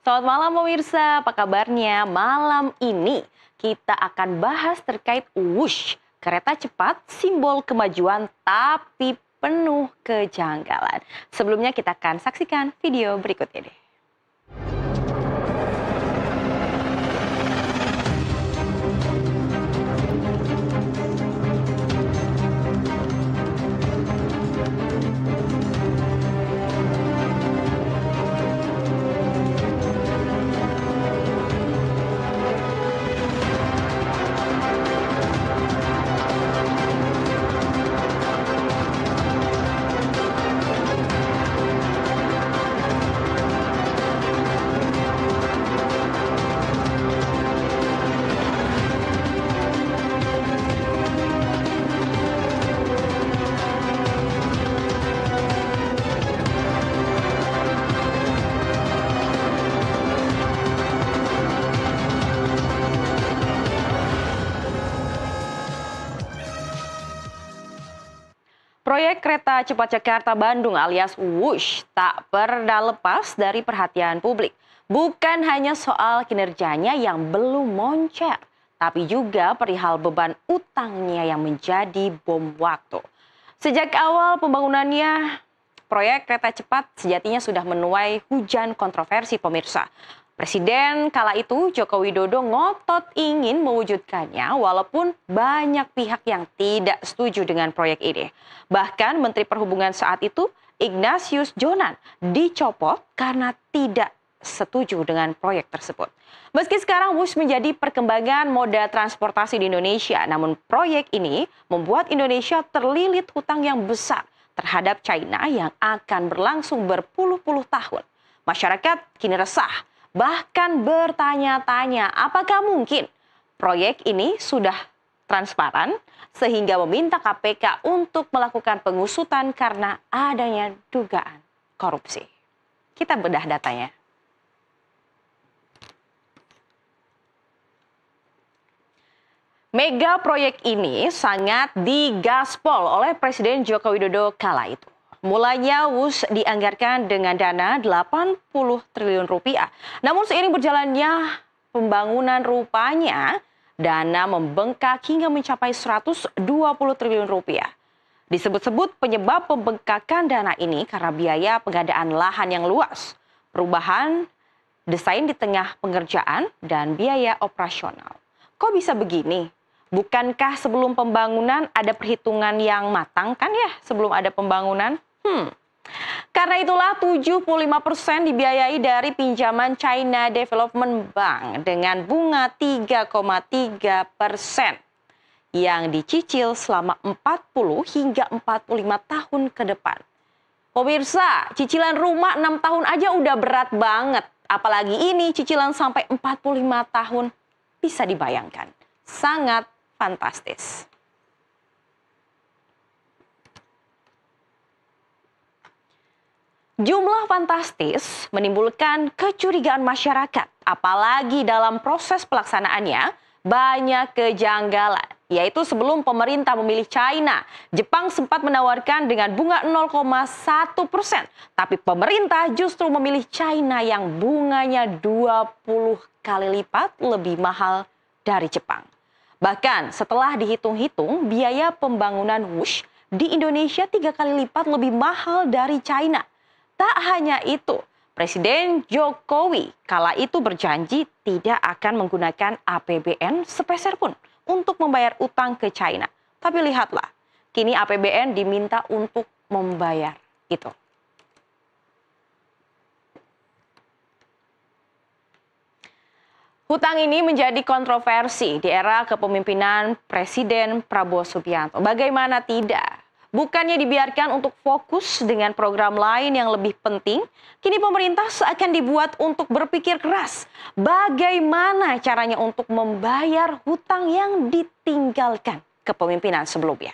Selamat malam pemirsa, apa kabarnya? Malam ini kita akan bahas terkait Wush, kereta cepat simbol kemajuan tapi penuh kejanggalan. Sebelumnya kita akan saksikan video berikut ini. Proyek kereta cepat Jakarta-Bandung alias Wush tak pernah lepas dari perhatian publik. Bukan hanya soal kinerjanya yang belum moncer, tapi juga perihal beban utangnya yang menjadi bom waktu. Sejak awal pembangunannya, proyek kereta cepat sejatinya sudah menuai hujan kontroversi pemirsa. Presiden kala itu Joko Widodo ngotot ingin mewujudkannya walaupun banyak pihak yang tidak setuju dengan proyek ini. Bahkan Menteri Perhubungan saat itu Ignatius Jonan dicopot karena tidak setuju dengan proyek tersebut. Meski sekarang Wush menjadi perkembangan moda transportasi di Indonesia, namun proyek ini membuat Indonesia terlilit hutang yang besar terhadap China yang akan berlangsung berpuluh-puluh tahun. Masyarakat kini resah, bahkan bertanya-tanya apakah mungkin proyek ini sudah transparan sehingga meminta KPK untuk melakukan pengusutan karena adanya dugaan korupsi. Kita bedah datanya. Mega proyek ini sangat digaspol oleh Presiden Joko Widodo kala itu. Mulanya Wush dianggarkan dengan dana 80 triliun rupiah. Namun seiring berjalannya pembangunan rupanya dana membengkak hingga mencapai 120 triliun rupiah. Disebut-sebut penyebab pembengkakan dana ini karena biaya pengadaan lahan yang luas, perubahan desain di tengah pengerjaan, dan biaya operasional. Kok bisa begini? Bukankah sebelum pembangunan ada perhitungan yang matang kan ya sebelum ada pembangunan? Karena itulah 75% dibiayai dari pinjaman China Development Bank dengan bunga 3,3% yang dicicil selama 40 hingga 45 tahun ke depan. Pemirsa, cicilan rumah 6 tahun aja udah berat banget. Apalagi ini cicilan sampai 45 tahun. Bisa dibayangkan. Sangat fantastis. Jumlah fantastis menimbulkan kecurigaan masyarakat, apalagi dalam proses pelaksanaannya banyak kejanggalan, yaitu sebelum pemerintah memilih China, Jepang sempat menawarkan dengan bunga 0,1%, tapi pemerintah justru memilih China yang bunganya 20 kali lipat lebih mahal dari Jepang. Bahkan setelah dihitung-hitung, biaya pembangunan Wush di Indonesia 3 kali lipat lebih mahal dari China. Tak hanya itu, Presiden Jokowi kala itu berjanji tidak akan menggunakan APBN sepeser pun untuk membayar utang ke China. Tapi lihatlah, kini APBN diminta untuk membayar itu. Hutang ini menjadi kontroversi di era kepemimpinan Presiden Prabowo Subianto. Bagaimana tidak? Bukannya dibiarkan untuk fokus dengan program lain yang lebih penting, kini pemerintah seakan dibuat untuk berpikir keras bagaimana caranya untuk membayar hutang yang ditinggalkan kepemimpinan sebelumnya.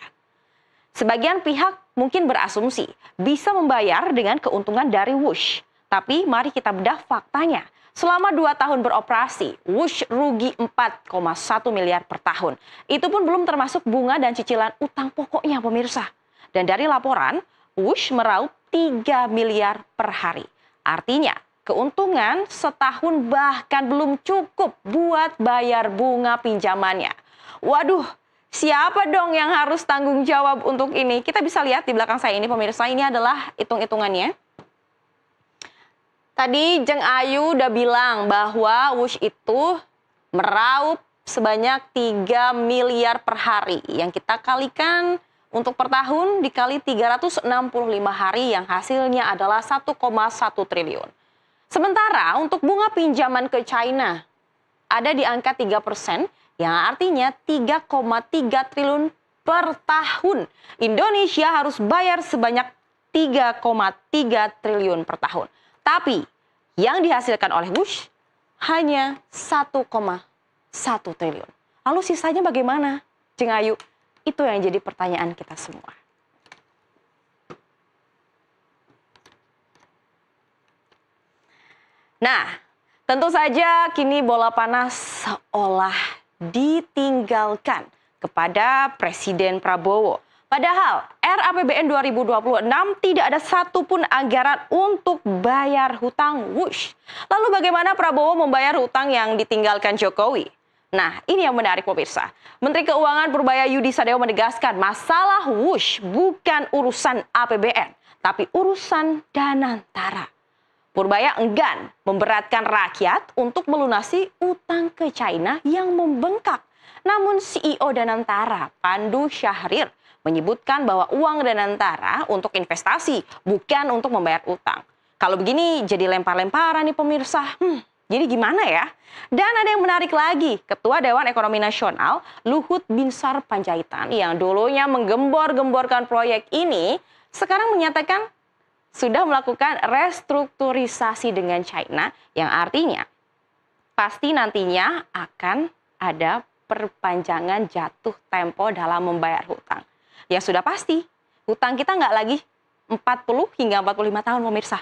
Sebagian pihak mungkin berasumsi bisa membayar dengan keuntungan dari Wush. Tapi mari kita bedah faktanya. Selama 2 tahun beroperasi, Wush rugi 4,1 miliar per tahun. Itu pun belum termasuk bunga dan cicilan utang pokoknya pemirsa. Dan dari laporan, Wush meraup 3 miliar per hari. Artinya, keuntungan setahun bahkan belum cukup buat bayar bunga pinjamannya. Waduh, siapa dong yang harus tanggung jawab untuk ini? Kita bisa lihat di belakang saya ini pemirsa, ini adalah hitung-hitungannya. Tadi Jeng Ayu udah bilang bahwa Wush itu meraup sebanyak 3 miliar per hari. Yang kita kalikan untuk per tahun dikali 365 hari yang hasilnya adalah 1,1 triliun. Sementara untuk bunga pinjaman ke China ada di angka 3%, yang artinya 3,3 triliun per tahun. Indonesia harus bayar sebanyak 3,3 triliun per tahun. Tapi yang dihasilkan oleh Wush hanya 1,1 triliun. Lalu sisanya bagaimana, Jeng Ayu? Itu yang jadi pertanyaan kita semua. Nah, tentu saja kini bola panas seolah ditinggalkan kepada Presiden Prabowo. Padahal RAPBN 2026 tidak ada satupun anggaran untuk bayar hutang Wush. Lalu bagaimana Prabowo membayar hutang yang ditinggalkan Jokowi? Nah, ini yang menarik pemirsa. Menteri Keuangan Purbaya Yudi Sadewo menegaskan masalah Wush bukan urusan APBN, tapi urusan Danantara. Purbaya enggan memberatkan rakyat untuk melunasi utang ke China yang membengkak. Namun CEO Danantara, Pandu Syahrir, menyebutkan bahwa uang Danantara untuk investasi, bukan untuk membayar utang. Kalau begini jadi lempar-lemparan nih pemirsa. Jadi gimana ya? Dan ada yang menarik lagi, Ketua Dewan Ekonomi Nasional Luhut Binsar Panjaitan yang dulunya menggembor-gemborkan proyek ini, sekarang menyatakan sudah melakukan restrukturisasi dengan China, yang artinya pasti nantinya akan ada perpanjangan jatuh tempo dalam membayar hutang. Ya sudah pasti, hutang kita nggak lagi 40 hingga 45 tahun pemirsa,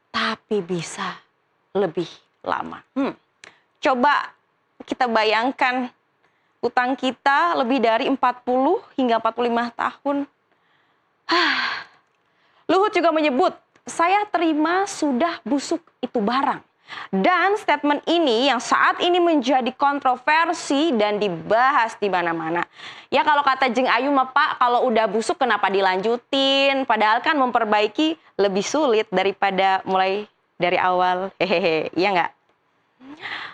tapi bisa lebih lama. Coba kita bayangkan hutang kita lebih dari 40 hingga 45 tahun. Luhut juga menyebut, saya terima sudah busuk itu barang. Dan statement ini yang saat ini menjadi kontroversi dan dibahas di mana-mana. Ya kalau kata Jeng Ayu mah Pak, kalau udah busuk kenapa dilanjutin? Padahal kan memperbaiki lebih sulit daripada mulai dari awal. Hehehe, iya nggak?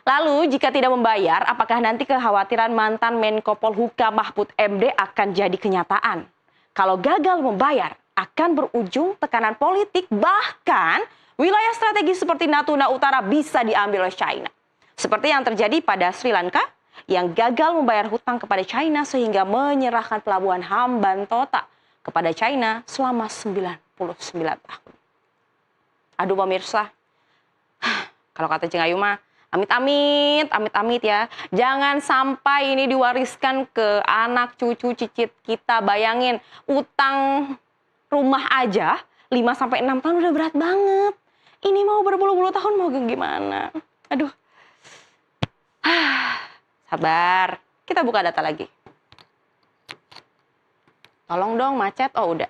Lalu jika tidak membayar, apakah nanti kekhawatiran mantan Menko Polhukam Mahfud MD akan jadi kenyataan? Kalau gagal membayar, akan berujung tekanan politik, bahkan wilayah strategis seperti Natuna Utara bisa diambil oleh China. Seperti yang terjadi pada Sri Lanka yang gagal membayar hutang kepada China sehingga menyerahkan pelabuhan Hambantota kepada China selama 99 tahun. Aduh pemirsa, kalau kata Jeng Ayu mah, amit-amit, amit-amit ya. Jangan sampai ini diwariskan ke anak, cucu, cicit kita. Bayangin, utang rumah aja 5-6 tahun udah berat banget. Ini mau berpuluh-puluh tahun mau gimana? Aduh. Sabar. Kita buka data lagi. Tolong dong macet. Oh udah.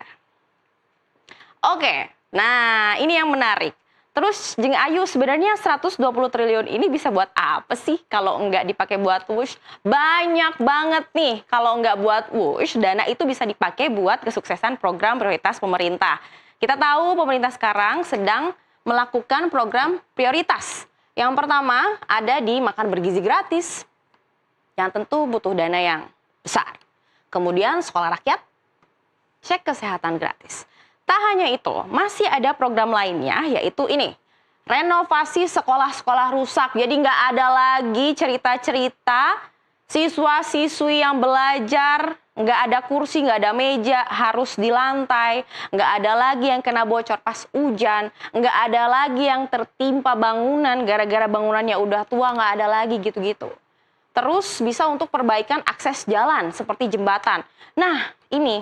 Oke. Nah ini yang menarik. Terus Jeng Ayu sebenarnya 120 triliun ini bisa buat apa sih kalau nggak dipakai buat Wush? Banyak banget nih kalau nggak buat Wush, dana itu bisa dipakai buat kesuksesan program prioritas pemerintah. Kita tahu pemerintah sekarang sedang melakukan program prioritas. Yang pertama ada di makan bergizi gratis, yang tentu butuh dana yang besar. Kemudian sekolah rakyat, cek kesehatan gratis. Tak hanya itu, masih ada program lainnya yaitu ini, renovasi sekolah-sekolah rusak. Jadi nggak ada lagi cerita-cerita siswa-siswi yang belajar, nggak ada kursi, nggak ada meja, harus di lantai. Nggak ada lagi yang kena bocor pas hujan, nggak ada lagi yang tertimpa bangunan gara-gara bangunannya udah tua, nggak ada lagi gitu-gitu. Terus bisa untuk perbaikan akses jalan seperti jembatan. Nah ini,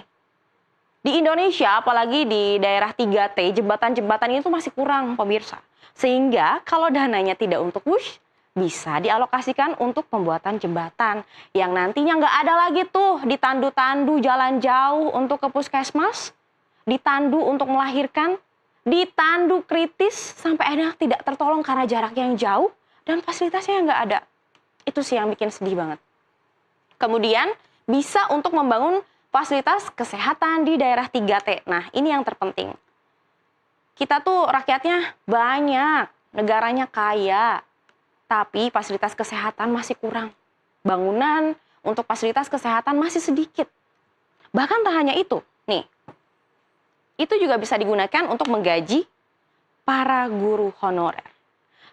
di Indonesia, apalagi di daerah 3T, jembatan-jembatan itu masih kurang, pemirsa. Sehingga kalau dananya tidak untuk Wush, bisa dialokasikan untuk pembuatan jembatan. Yang nantinya nggak ada lagi tuh ditandu-tandu jalan jauh untuk ke puskesmas, ditandu untuk melahirkan, ditandu kritis sampai akhirnya tidak tertolong karena jaraknya yang jauh dan fasilitasnya nggak ada. Itu sih yang bikin sedih banget. Kemudian bisa untuk membangun fasilitas kesehatan di daerah 3T. Nah, ini yang terpenting. Kita tuh rakyatnya banyak, negaranya kaya, tapi fasilitas kesehatan masih kurang. Bangunan untuk fasilitas kesehatan masih sedikit. Bahkan tak hanya itu, nih, itu juga bisa digunakan untuk menggaji para guru honorer.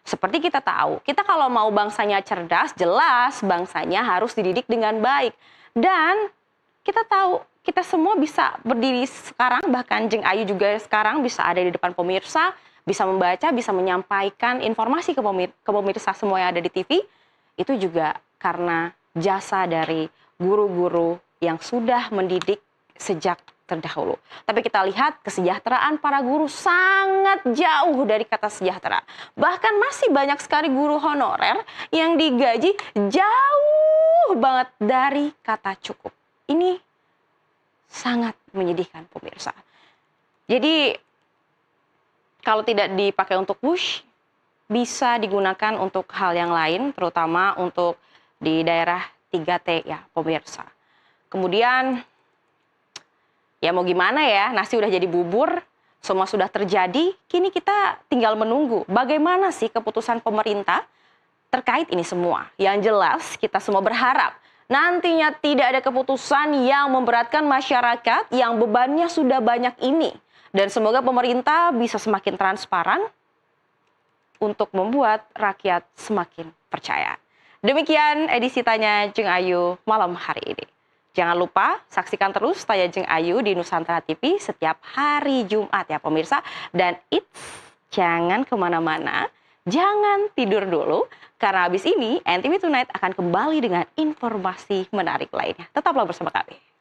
Seperti kita tahu, kita kalau mau bangsanya cerdas, jelas bangsanya harus dididik dengan baik. Dan kita tahu, kita semua bisa berdiri sekarang, bahkan Jeng Ayu juga sekarang bisa ada di depan pemirsa, bisa membaca, bisa menyampaikan informasi ke pemirsa semua yang ada di TV. Itu juga karena jasa dari guru-guru yang sudah mendidik sejak terdahulu. Tapi kita lihat kesejahteraan para guru sangat jauh dari kata sejahtera. Bahkan masih banyak sekali guru honorer yang digaji jauh banget dari kata cukup. Ini sangat menyedihkan pemirsa. Jadi kalau tidak dipakai untuk WUSH, bisa digunakan untuk hal yang lain, terutama untuk di daerah 3T ya pemirsa. Kemudian ya mau gimana ya, nasi udah jadi bubur, semua sudah terjadi, kini kita tinggal menunggu bagaimana sih keputusan pemerintah terkait ini semua. Yang jelas kita semua berharap nantinya tidak ada keputusan yang memberatkan masyarakat yang bebannya sudah banyak ini. Dan semoga pemerintah bisa semakin transparan untuk membuat rakyat semakin percaya. Demikian edisi Tanya Jeng Ayu malam hari ini. Jangan lupa saksikan terus Tanya Jeng Ayu di Nusantara TV setiap hari Jumat ya pemirsa. Dan jangan kemana-mana, jangan tidur dulu. Karena habis ini NTV Tonight akan kembali dengan informasi menarik lainnya. Tetaplah bersama kami.